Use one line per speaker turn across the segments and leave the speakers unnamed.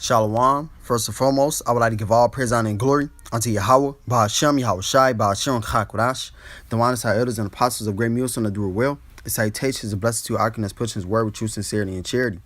Shalom. First and foremost, I would like to give all praise, honor, and glory unto Yahweh, Bahashem, Yahweh Shai, Bahashem, Chakodash, the honest our elders and apostles of great music that do it well. The salutations and blessings to our Arkin that's pushing his word with true sincerity and charity.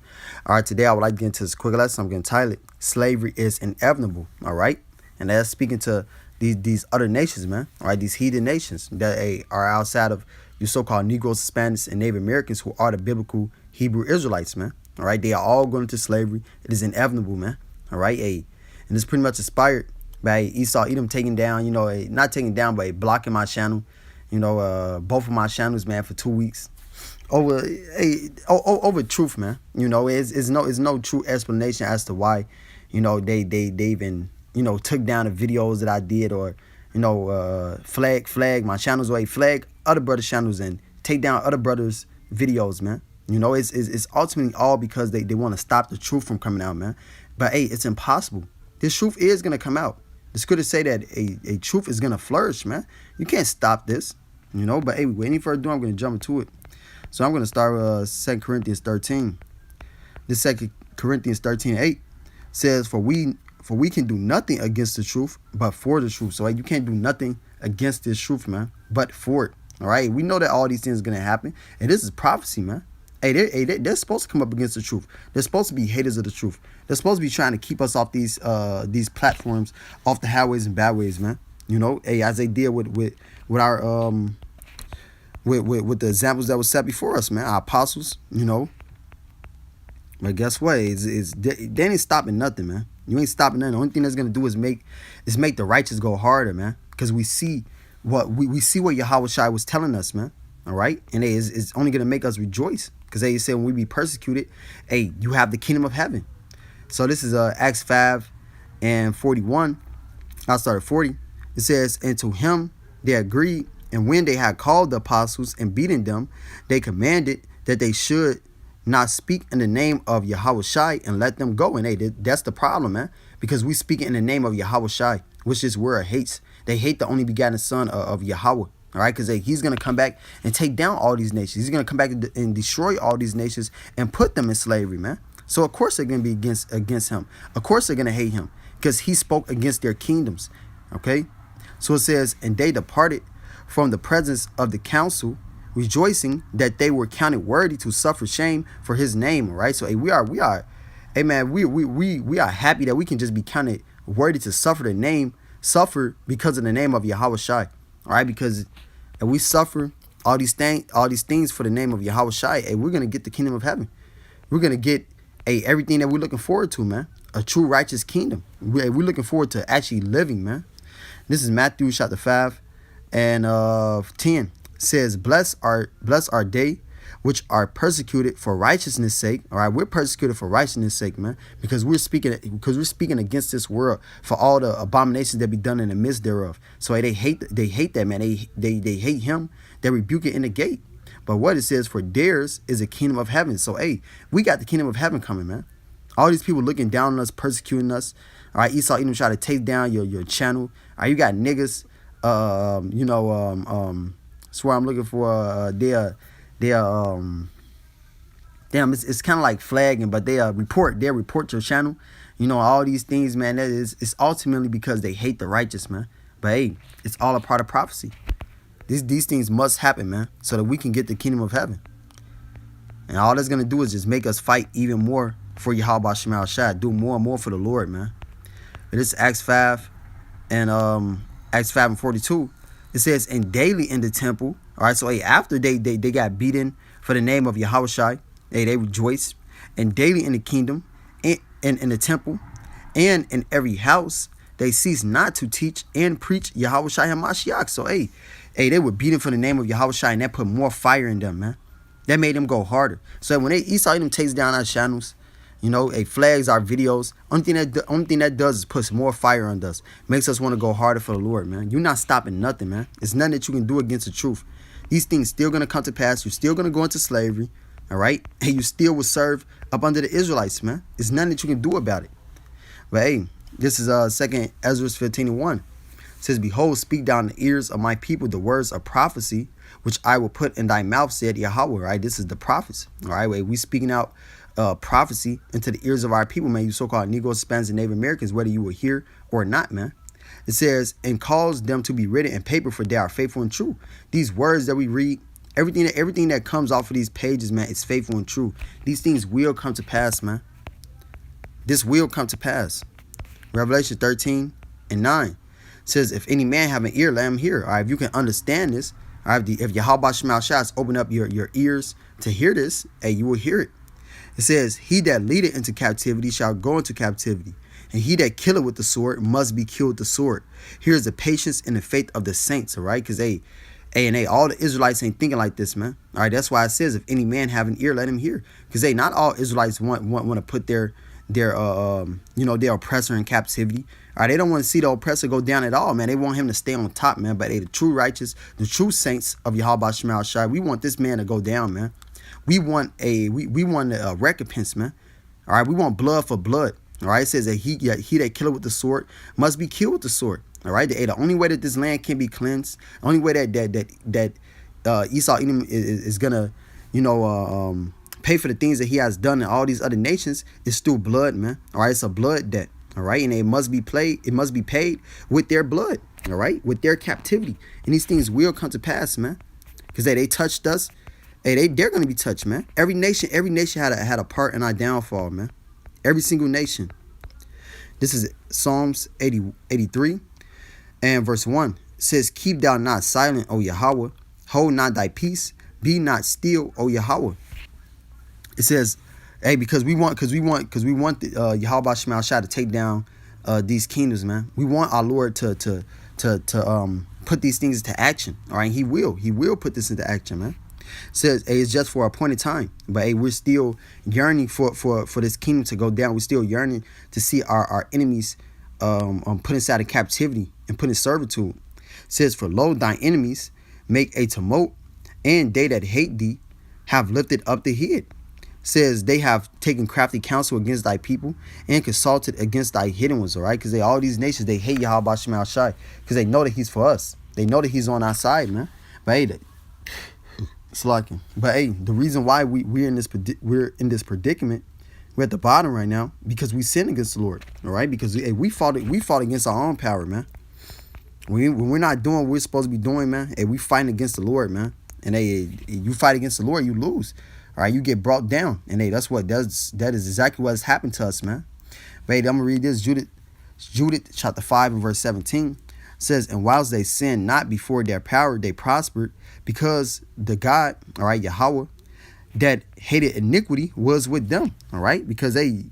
All right, today I would like to get into this quick lesson. I'm going to title it, Slavery is Inevitable. All right, and that's speaking to these other nations, man. All right, these heathen nations that are outside of you so-called Negroes, Hispanics, and Native Americans who are the biblical Hebrew Israelites, man. All right, they are all going into slavery. It is inevitable, man. All right, and it's pretty much inspired by Esau Edom taking down, not taking down, but blocking my channel, both of my channels, man, for 2 weeks over truth, man. It's no true explanation as to why, they even took down the videos that I did, or flag my channels away, flag other brothers' channels, and take down other brothers' videos, man. It's ultimately all because they want to stop the truth from coming out, man. But hey, it's impossible. This truth is gonna come out. It's good to say that a truth is gonna flourish, man. You can't stop this, But hey, without any further ado, I'm gonna jump into it. So I'm gonna start with 2 Corinthians 13. This 2 Corinthians 13:8 says, "For we can do nothing against the truth, but for the truth." So you can't do nothing against this truth, man, but for it. All right, we know that all these things are gonna happen, and this is prophecy, man. They're supposed to come up against the truth. They're supposed to be haters of the truth. They're supposed to be trying to keep us off these platforms, off the highways and byways, man. As they did with our with the examples that was set before us, man. Our apostles, But guess what? They ain't stopping nothing, man. You ain't stopping nothing. The only thing that's gonna do is make the righteous go harder, man. Because we see what Yahweh Shai was telling us, man. All right, and it's only gonna make us rejoice. Because they said when we be persecuted, hey, you have the kingdom of heaven. So this is Acts 5:41. I'll start at 40. It says, "And to him they agreed, and when they had called the apostles and beaten them, they commanded that they should not speak in the name of Yahweh Shai and let them go." And hey, that's the problem, man. Because we speak in the name of Yahweh Shai, which this world hates. They hate the only begotten Son of Yahweh. All right, because he's going to come back and take down all these nations. He's going to come back and destroy all these nations and put them in slavery, man. So, of course, they're going to be against him. Of course, they're going to hate him because he spoke against their kingdoms. Okay, so it says, "And they departed from the presence of the council, rejoicing that they were counted worthy to suffer shame for his name." All right, so hey, we are happy that we can just be counted worthy to suffer because of the name of Yahweh Shai. All right, because if we suffer all these things for the name of Yahweh Shai, hey, we're gonna get the kingdom of heaven. We're gonna get everything that we're looking forward to, man. A true righteous kingdom. We're looking forward to actually living, man. This is Matthew chapter 5 and 10. It says, "Blessed are they which are persecuted for righteousness' sake." All right, we're persecuted for righteousness' sake, man, because we're speaking against this world for all the abominations that be done in the midst thereof. So they hate that, man. They hate him. They rebuke it in the gate. But what it says, "For theirs is a kingdom of heaven." So hey, we got the kingdom of heaven coming, man. All these people looking down on us, persecuting us. All right, Esau even try to take down your channel. All right, you got niggas. Swear I'm looking for it's kind of like flagging, but they report your channel. All these things, man. It's ultimately because they hate the righteous, man. But hey, it's all a part of prophecy. These things must happen, man, so that we can get the kingdom of heaven. And all that's gonna do is just make us fight even more for Yahweh Shai Shai, do more and more for the Lord, man. But it's Acts 5 and 42. It says, "And daily in the temple." All right, so hey, after they got beaten for the name of Yahweh Shai, hey, they rejoiced. "And daily in the kingdom, and in the temple, and in every house, they cease not to teach and preach Yahweh Shai HaMashiach." So hey, they were beaten for the name of Yahweh Shai, and that put more fire in them, man. That made them go harder. So when Esau Edom takes down our channels, flags our videos, only thing that does is puts more fire on us. Makes us want to go harder for the Lord, man. You're not stopping nothing, man. It's nothing that you can do against the truth. These things still going to come to pass. You're still going to go into slavery, all right? And you still will serve up under the Israelites, man. It's nothing that you can do about it. But hey, this is 2 Ezra 15:1. It says, "Behold, speak down the ears of my people the words of prophecy, which I will put in thy mouth, said Yahweh." Right? This is the prophets. All right, we speaking out prophecy into the ears of our people, man, you so-called Negroes, Hispanics, and Native Americans, whether you will hear or not, man. It says, and cause them to be written in paper, for they are faithful and true. These words that we read, everything that comes off of these pages, man, is faithful and true. These things will come to pass, man. This will come to pass. Revelation 13:9 says, if any man have an ear, let him hear. All right, if you can understand this, all right, if Yahweh Shema Shas open up your ears to hear this, hey, you will hear it. It says, he that leadeth into captivity shall go into captivity, and he that killeth with the sword must be killed with the sword. Here's the patience and the faith of the saints, all right? Because all the Israelites ain't thinking like this, man. All right, that's why it says, if any man have an ear, let him hear. Because not all Israelites want to put their oppressor in captivity. All right, they don't want to see the oppressor go down at all, man. They want him to stay on top, man. But the true righteous, the true saints of Yahweh Shema Shai, we want this man to go down, man. We want a recompense, man. All right, we want blood for blood. All right, it says that he that killeth with the sword must be killed with the sword. All right, the only way that this land can be cleansed, the only way that Esau Edom is gonna, pay for the things that he has done in all these other nations is through blood, man. All right, it's a blood debt. All right, and it must be paid with their blood. All right, with their captivity, and these things will come to pass, man. Because they touched us, they're gonna be touched, man. Every nation had a part in our downfall, man. Every single nation. This is Psalms 83 and verse 1. It says, keep thou not silent, O Yahweh. Hold not thy peace. Be not still, O Yahweh. It says, hey, because we want the Yahweh Shema Shai to take down these kingdoms, man. We want our Lord to put these things into action. All right, he will put this into action, man. It says, hey, it's just for a appointed time, but hey, we're still yearning for this kingdom to go down. We're still yearning to see our enemies put inside of captivity and put in servitude. It says, for lo, thine enemies make a tumult, and they that hate thee have lifted up the head. Says they have taken crafty counsel against thy people and consulted against thy hidden ones. All right, because all these nations, they hate Yahweh Shema Shai because they know that he's for us. They know that he's on our side, man. But hey, it's like him. But hey, the reason why we're in this predicament, we're at the bottom right now, because we sin against the Lord. All right, because we fought against our own power, man. When we're not doing what we're supposed to be doing, man, hey, we fighting against the Lord, man. And hey, you fight against the Lord, you lose. All right, you get brought down. And hey, that is exactly what has happened to us, man. But hey, I'm gonna read this. Judith chapter 5 and verse 17 says, and whilst they sinned not before their power, they prospered, because the God, all right, Yahweh, that hated iniquity was with them. All right, because if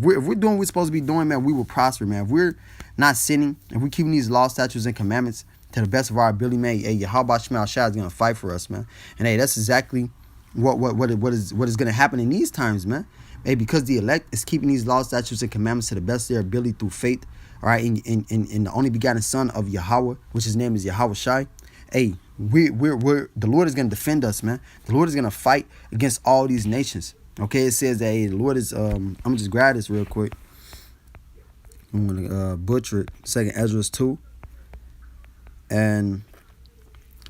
we're doing what we're supposed to be doing, man, we will prosper, man. If we're not sinning, if we're keeping these laws, statutes, and commandments to the best of our ability, man, hey, Yahweh Shema Shai is gonna fight for us, man. And hey, that's exactly what is gonna happen in these times, man. Hey, because the elect is keeping these laws, statutes, and commandments to the best of their ability through faith, all right, in the only begotten Son of Yahweh, which his name is Yahweh Shai. Hey, the Lord is gonna defend us, man. The Lord is gonna fight against all these nations. Okay, it says that hey, the Lord is I'm gonna just grab this real quick. I'm gonna butcher it. 2 Ezra 2 and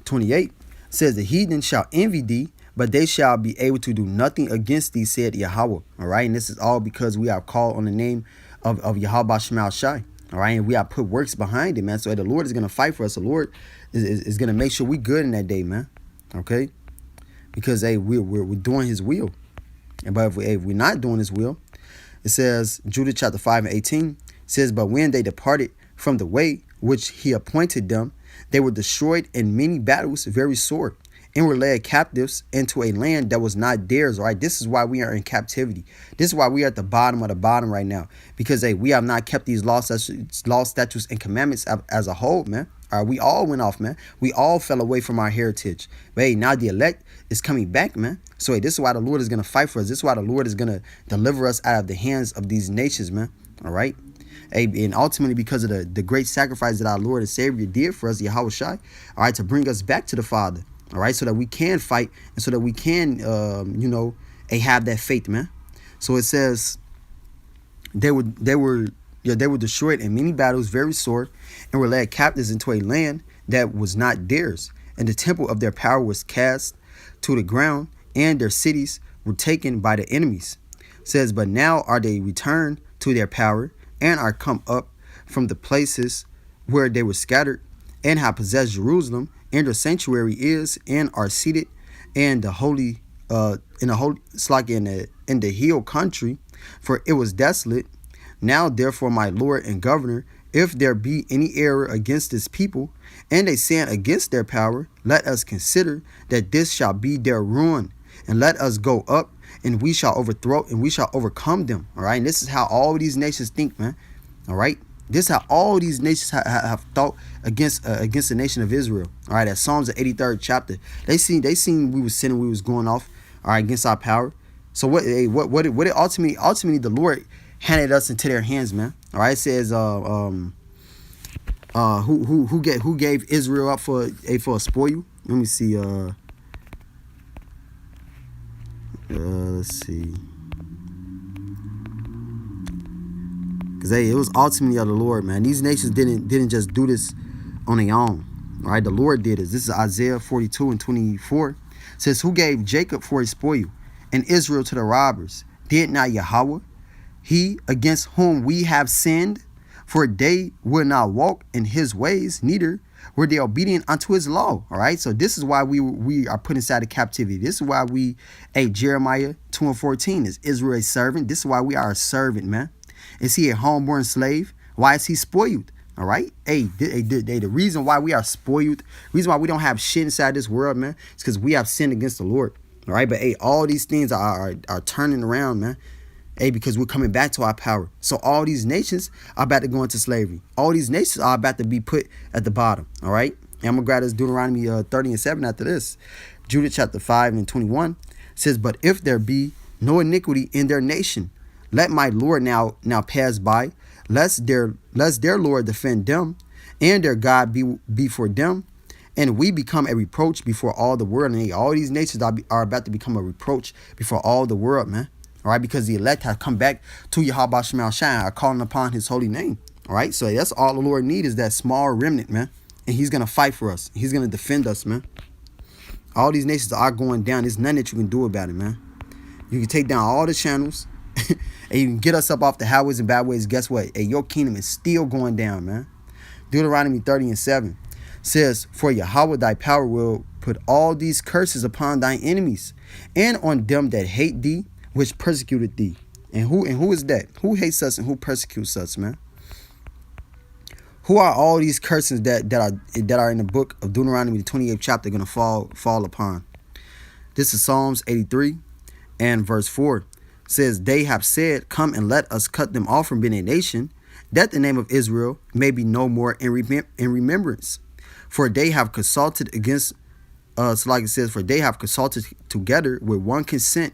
28 says the heathen shall envy thee, but they shall be able to do nothing against thee, said Yahweh. All right, and this is all because we have called on the name of Yahweh Shema Shai. All right, and we have put works behind it, man. So the Lord is gonna fight for us. The Lord is gonna make sure we good in that day, man. Okay, because hey, we're doing His will. And but if we're not doing His will, it says Judah chapter 5 and 18 says, but when they departed from the way which He appointed them, they were destroyed in many battles, very sore, and were led captives into a land that was not theirs. All right, this is why we are in captivity. This is why we are at the bottom of the bottom right now, because hey, we have not kept these laws, statutes, and commandments as a whole, man. All right, we all went off, man. We all fell away from our heritage. But hey, now the elect is coming back, man. So hey, this is why the Lord is gonna fight for us. This is why the Lord is gonna deliver us out of the hands of these nations, man. All right. Hey, and ultimately because of the great sacrifice that our Lord and Savior did for us, Yahweh Shai, all right, to bring us back to the Father. All right, so that we can fight and so that we can, have that faith, man. So it says they were destroyed in many battles, very sore, and were led captives into a land that was not theirs. And the temple of their power was cast to the ground, and their cities were taken by the enemies. Says, but now are they returned to their power and are come up from the places where they were scattered and have possessed Jerusalem, and their sanctuary is and are seated in the holy it's like in the hill country, for it was desolate. Now therefore, my Lord and Governor, if there be any error against this people, and they sin against their power, let us consider that this shall be their ruin, and let us go up, and we shall overthrow, and we shall overcome them. All right, and this is how all these nations think, man. All right, this is how all these nations have thought against the nation of Israel. All right, at Psalms the 83rd chapter, they seen we was sinning, we was going off, all right, against our power. So what it ultimately the Lord handed us into their hands, man. All right, it says who gave Israel up for a spoil? Let me see. Let's see. Because it was ultimately of the Lord, man. These nations didn't just do this on their own. All right, the Lord did it. This is Isaiah 42 and 24. It says, who gave Jacob for a spoil and Israel to the robbers? Did not Yahweh, he against whom we have sinned? For they would not walk in his ways, neither were they obedient unto his law. All right, so this is why we are put inside of captivity. This is why Jeremiah 2 and 14 is Israel a servant. This is why we are a servant, man. Is he a homeborn slave? Why is he spoiled? All right. The reason why we are spoiled, the reason why we don't have shit inside this world, man, is because we have sinned against the Lord. All right. But all these things are turning around, man. Because we're coming back to our power. So all these nations are about to go into slavery. All these nations are about to be put at the bottom. All right. And I'm going to grab this Deuteronomy 30 and 7 after this. Judah chapter 5 and 21 says, but if there be no iniquity in their nation, let my Lord now pass by, lest their Lord defend them, and their God be for them, and we become a reproach before all the world. And all these nations are about to become a reproach before all the world, man. All right, because the elect have come back to Yahweh Shema Shai, are calling upon his holy name. All right, so that's all the Lord needs is that small remnant, man. And he's going to fight for us. He's going to defend us, man. All these nations are going down. There's nothing that you can do about it, man. You can take down all the channels and you can get us up off the highways and byways. Guess what? Hey, your kingdom is still going down, man. Deuteronomy 30 and 7 says, for Yahweh thy power will put all these curses upon thine enemies and on them that hate thee, which persecuted thee. And who is that? Who hates us and who persecutes us, man? Who are all these curses that are in the book of Deuteronomy, the 28th chapter, going to fall upon? This is Psalms 83 and verse 4. It says, they have said, come and let us cut them off from being a nation, that the name of Israel may be no more in remembrance. For they have consulted against us, like it says, for they have consulted together with one consent.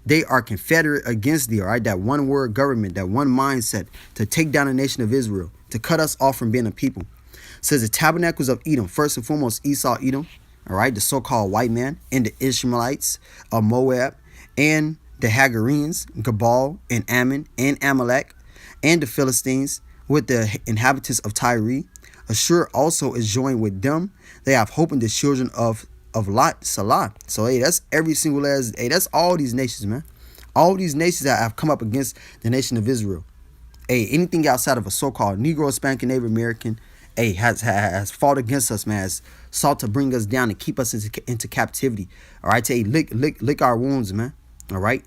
They are confederate against thee, all right? That one word government, that one mindset to take down the nation of Israel, to cut us off from being a people. It says the tabernacles of Edom, first and foremost Esau, Edom, all right? The so-called white man, and the Ishmaelites of Moab, and the Hagarenes, Gabal, and Ammon, and Amalek, and the Philistines with the inhabitants of Tyre. Ashur also is joined with them. They have hope in the children of Lot, Salah. So, that's every single that's all these nations, man. All these nations that have come up against the nation of Israel. Anything outside of a so-called Negro, Hispanic, Native American, has fought against us, man. Has sought to bring us down and keep us into captivity. All right, to lick our wounds, man. All right.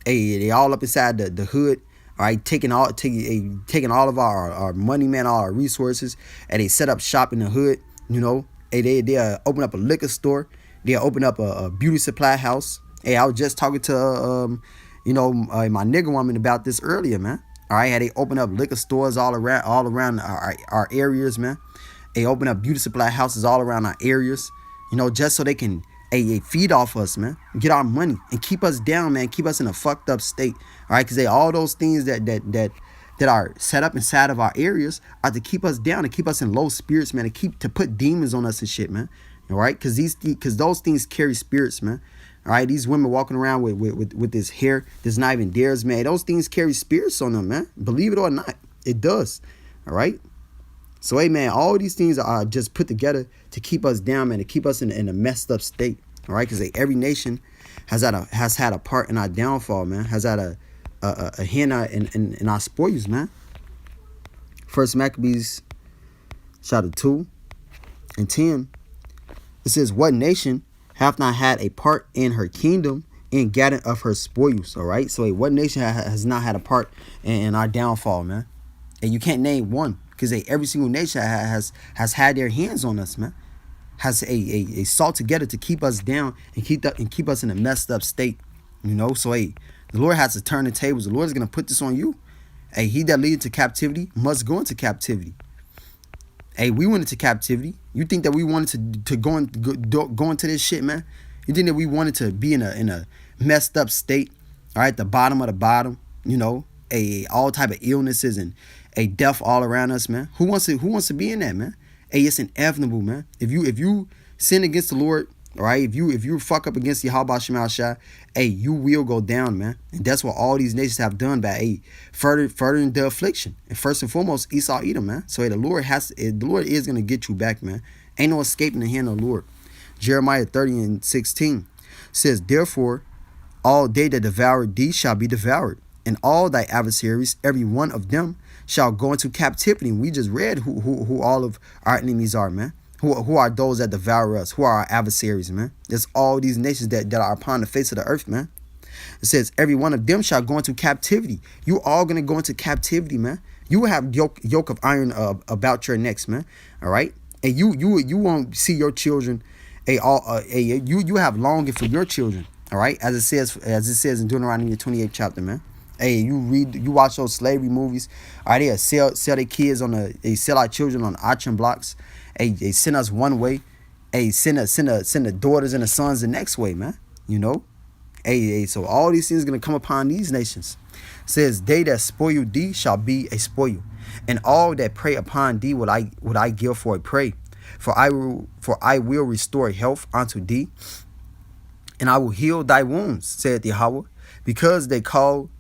They all up inside the hood. All right, taking all of our money, man, all our resources, and they set up shop in the hood. You know, they open up a liquor store. They open up a beauty supply house. I was just talking to my nigga woman about this earlier, man. All right, they open up liquor stores all around our areas, man. They open up beauty supply houses all around our areas, just so they can feed off us, man. Get our money and keep us down, man. Keep us in a fucked up state. All right, because all those things that are set up inside of our areas are to keep us down, to keep us in low spirits, man. To put demons on us and shit, man. All right, because those things carry spirits, man. All right, these women walking around with this hair that's not even theirs, man. Those things carry spirits on them, man. Believe it or not, it does. All right. So, man, all these things are just put together to keep us down, man, to keep us in a messed up state. All right, because every nation has had a part in our downfall, man. Has had a hand in our spoils, man. First Maccabees chapter 2 and 10. It says, what nation hath not had a part in her kingdom in gathering of her spoils? All right. So what nation has not had a part in our downfall, man? And you can't name one, because every single nation has had their hands on us, man. Has a sought together to keep us down and keep us in a messed up state. You know, so the Lord has to turn the tables. The Lord is gonna put this on you. He that leads to captivity must go into captivity. We went into captivity. You think that we wanted to go into this shit, man? You think that we wanted to be in a messed up state, all right, the bottom of the bottom, you know, all type of illnesses and a death all around us, man? Who wants to be in that, man? It's inevitable, man. If you sin against the Lord, all right, if you fuck up against Yahweh Shema Shai, you will go down, man. And that's what all these nations have done by furthering the affliction. And first and foremost, Esau Edom, man. So the Lord is gonna get you back, man. Ain't no escaping the hand of the Lord. Jeremiah 30:16 says, therefore, all they that devour thee shall be devoured, and all thy adversaries, every one of them, shall go into captivity. And we just read who all of our enemies are, man. Who are those that devour us? Who are our adversaries, man? It's all these nations that are upon the face of the earth, man. It says, every one of them shall go into captivity. You all going to go into captivity, man. You will have yoke of iron about your necks, man. All right? And you won't see your children. You have longing for your children. All right? As it says in Deuteronomy 28th chapter, man. You watch those slavery movies. All right, they sell their kids they sell our children on auction blocks. They send us one way. Send the daughters and the sons the next way, man. You know? So all these things are gonna come upon these nations. It says, they that spoil thee shall be a spoil, and all that prey upon thee would I give for a prey. For I will restore health unto thee, and I will heal thy wounds, said Yahweh, because they call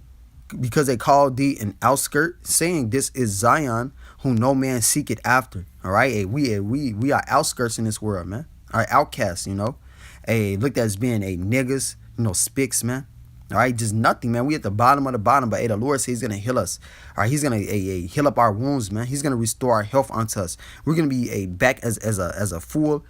thee an outskirt, saying, this is Zion, whom no man seeketh after. All right, we are outskirts in this world, man. All right, outcasts, you know. Looked at as being niggas, you know, spicks, man. All right, just nothing, man. We at the bottom of the bottom, but the Lord says He's gonna heal us. All right, He's gonna heal up our wounds, man. He's gonna restore our health unto us. We're gonna be back as a full,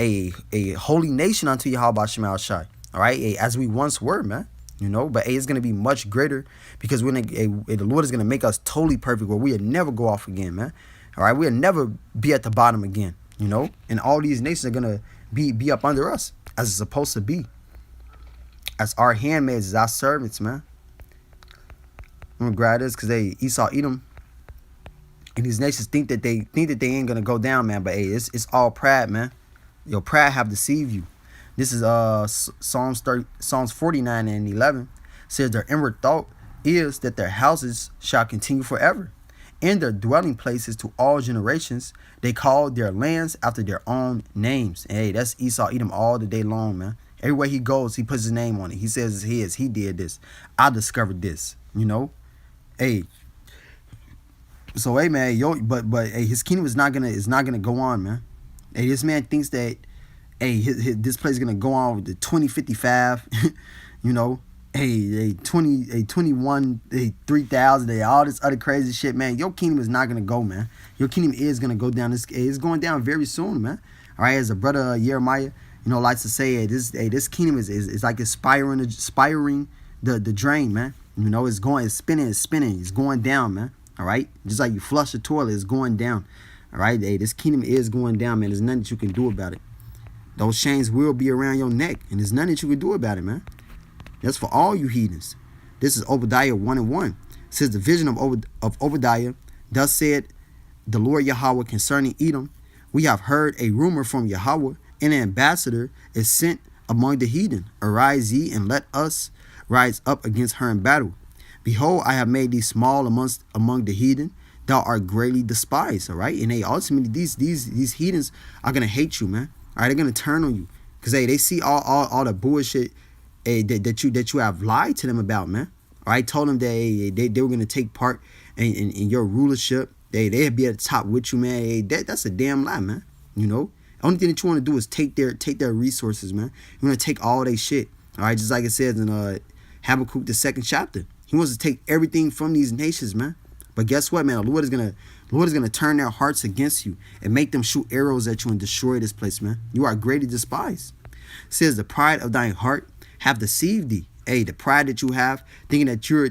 a holy nation unto Yahweh Shema Shai. All right, as we once were, man. You know, but it's gonna be much greater, because the Lord is gonna make us totally perfect, where we'll never go off again, man. All right, we'll never be at the bottom again. You know, and all these nations are gonna be up under us, as it's supposed to be, as our handmaids, as our servants, man. I'm gonna grab this because Esau Edom and these nations think that they ain't gonna go down, man. But it's all pride, man. Your pride have deceived you. This is Psalms 49 and 11. Says their inward thought is that their houses shall continue forever, and their dwelling places to all generations. They call their lands after their own names. And that's Esau Edom all the day long, man. Everywhere he goes, he puts his name on it. He says it's his. He did this. I discovered this. You know, So man, but his kingdom is not gonna go on, man. This man thinks that this place is gonna go on with the 2055, you know, 21, 3000, all this other crazy shit, man. Your kingdom is not gonna go, man. Your kingdom is gonna go down. It's going down very soon, man. All right, as a brother Jeremiah, you know, likes to say, this kingdom is like aspiring the drain, man. You know, it's spinning, it's going down, man. All right, just like you flush the toilet, it's going down. All right, this kingdom is going down, man. There's nothing that you can do about it. Those chains will be around your neck, and there's nothing that you can do about it, man. That's for all you heathens. This is Obadiah 1:1. It says the vision of Obadiah. Thus said the Lord Yahweh concerning Edom. We have heard a rumor from Yahweh, and an ambassador is sent among the heathen. Arise ye, and let us rise up against her in battle. Behold, I have made thee small among the heathen. Thou art greatly despised. All right, and ultimately these heathens are gonna hate you, man. All right, they're gonna turn on you, because they see all the bullshit that you have lied to them about, man. All right, told them that they were gonna take part in your rulership. They'd be at the top with you, man. That's a damn lie, man. You know, the only thing that you want to do is take their resources, man. You want to take all their shit. All right, just like it says in Habakkuk, the 2nd chapter. He wants to take everything from these nations, man. But guess what, man? The Lord is gonna turn their hearts against you and make them shoot arrows at you and destroy this place, man. You are greatly despised. It says the pride of thine heart have deceived thee. Hey, the pride that you have, thinking that you're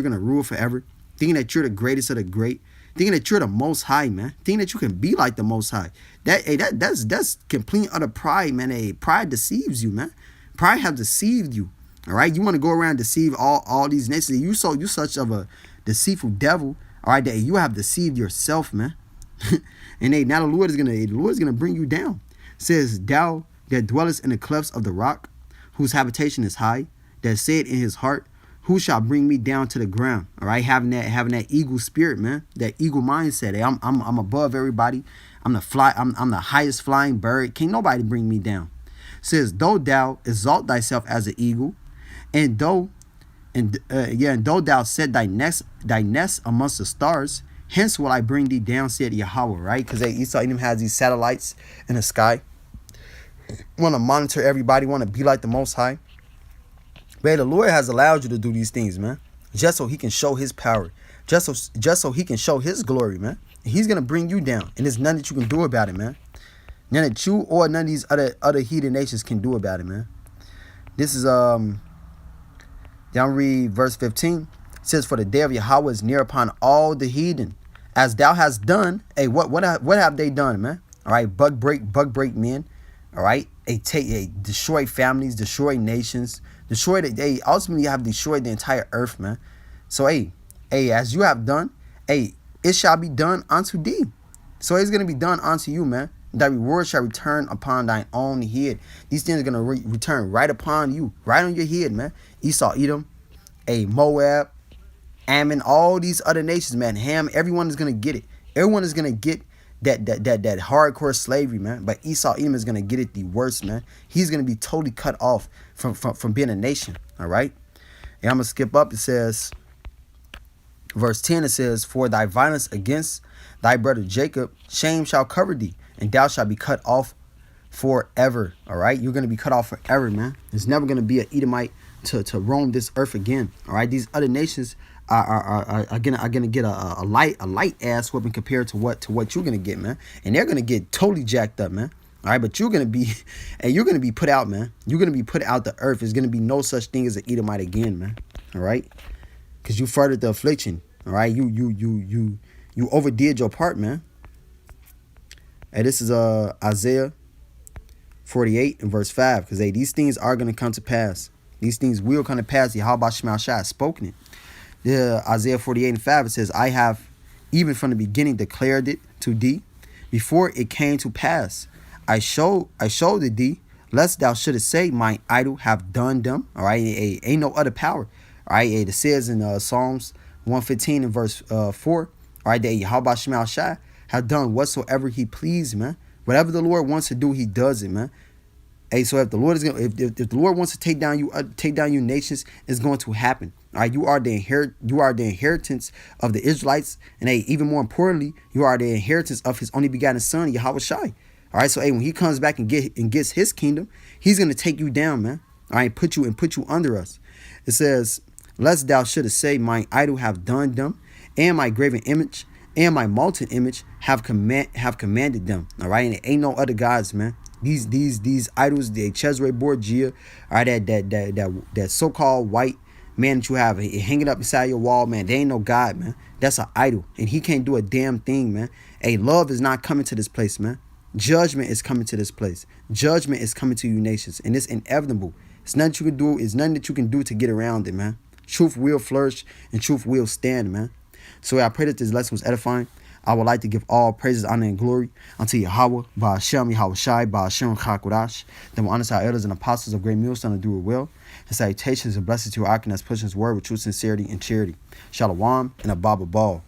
gonna rule forever, thinking that you're the greatest of the great, thinking that you're the most high, man, thinking that you can be like the most high. That's complete utter pride, man. Hey, pride deceives you, man. Pride have deceived you. All right, you want to go around and deceive all these nations. You such of a deceitful devil. All right, that you have deceived yourself, man. And now the Lord is gonna bring you down. It says, thou that dwellest in the clefts of the rock, whose habitation is high, that said in his heart, who shall bring me down to the ground? All right, having that eagle spirit, man, that eagle mindset. Hey, I'm above everybody. I'm the highest flying bird. Can't nobody bring me down. It says, though thou exalt thyself as an eagle, and though thou set thy nest amongst the stars, hence will I bring thee down, said Yahweh. Right, because Esau Edom has these satellites in the sky. Want to monitor everybody. Want to be like the Most High. But the Lord has allowed you to do these things, man, just so he can show his power, just so he can show his glory, man. And he's gonna bring you down, and there's nothing that you can do about it, man. None that you or none of these other heathen nations can do about it, man. This is down read verse 15. It says, for the day of Yahweh is near upon all the heathen, as thou hast done. Hey, what have they done, man? All right, bug break men. All right, destroy families, destroy nations, they ultimately have destroyed the entire earth, man. So hey, as you have done, it shall be done unto thee. So it's gonna be done unto you, man. Thy reward shall return upon thine own head. These things are gonna return right upon you, right on your head, man. Esau, Edom, Moab, Ammon, all these other nations, man. Ham, everyone is gonna get it. Everyone is gonna get that hardcore slavery, man. But Esau Edom is gonna get it the worst, man. He's gonna be totally cut off from being a nation. All right. And I'm gonna skip up. It says, verse 10. It says, for thy violence against thy brother Jacob, shame shall cover thee, and thou shalt be cut off forever. All right. You're gonna be cut off forever, man. There's never gonna be an Edomite to roam this earth again. All right. These other nations are gonna get a light ass whooping compared to what you're gonna get, man. And they're gonna get totally jacked up, man. All right, but you're gonna be put out, man. You're gonna be put out the earth. There's gonna be no such thing as an Edomite again, man. All right, because you furthered the affliction. All right, you overdid your part, man. And this is Isaiah 48 and verse 5, because these things are gonna come to pass. These things will come to pass. Yahweh Shema Shai has spoken it. Isaiah 48 and 5, it says, I have even from the beginning declared it to thee, before it came to pass. I showed it thee, lest thou shouldest say, mine idol have done them. All right, ain't no other power. All right, it says in Psalms 115 and verse 4, all right, that Yahweh Shema Shai have done whatsoever he pleased, man. Whatever the Lord wants to do, he does it, man. Hey, so if the Lord is gonna, if the Lord wants to take down you nations, it's going to happen. All right, you are the inheritance of the Israelites, and even more importantly, you are the inheritance of his only begotten son, Yahweh Shai. All right, so when he comes back and gets his kingdom, he's gonna take you down, man. All right, put you under us. It says, lest thou shouldest say, mine idol have done them, and my graven image and my molten image have commanded them. All right, and it ain't no other gods, man. These idols, the Cesare Borgia, all right, that so-called white man that you have hanging up beside your wall, man, they ain't no God, man. That's an idol, and he can't do a damn thing, man. Love is not coming to this place, man. Judgment is coming to this place. Judgment is coming to you nations, and it's inevitable. It's nothing you can do. It's nothing that you can do to get around it, man. Truth will flourish, and truth will stand, man. So I pray that this lesson was edifying. I would like to give all praises, honor, and glory unto Yahweh, Ba'ashem, Yahweh Shai, Ba'ashem, Chakodash. Then we honor our elders and apostles of Great Millstone to do it well. And salutations and blessings to our Arkin that's pushing his word with true sincerity and charity. Shalom and a Baba Ball.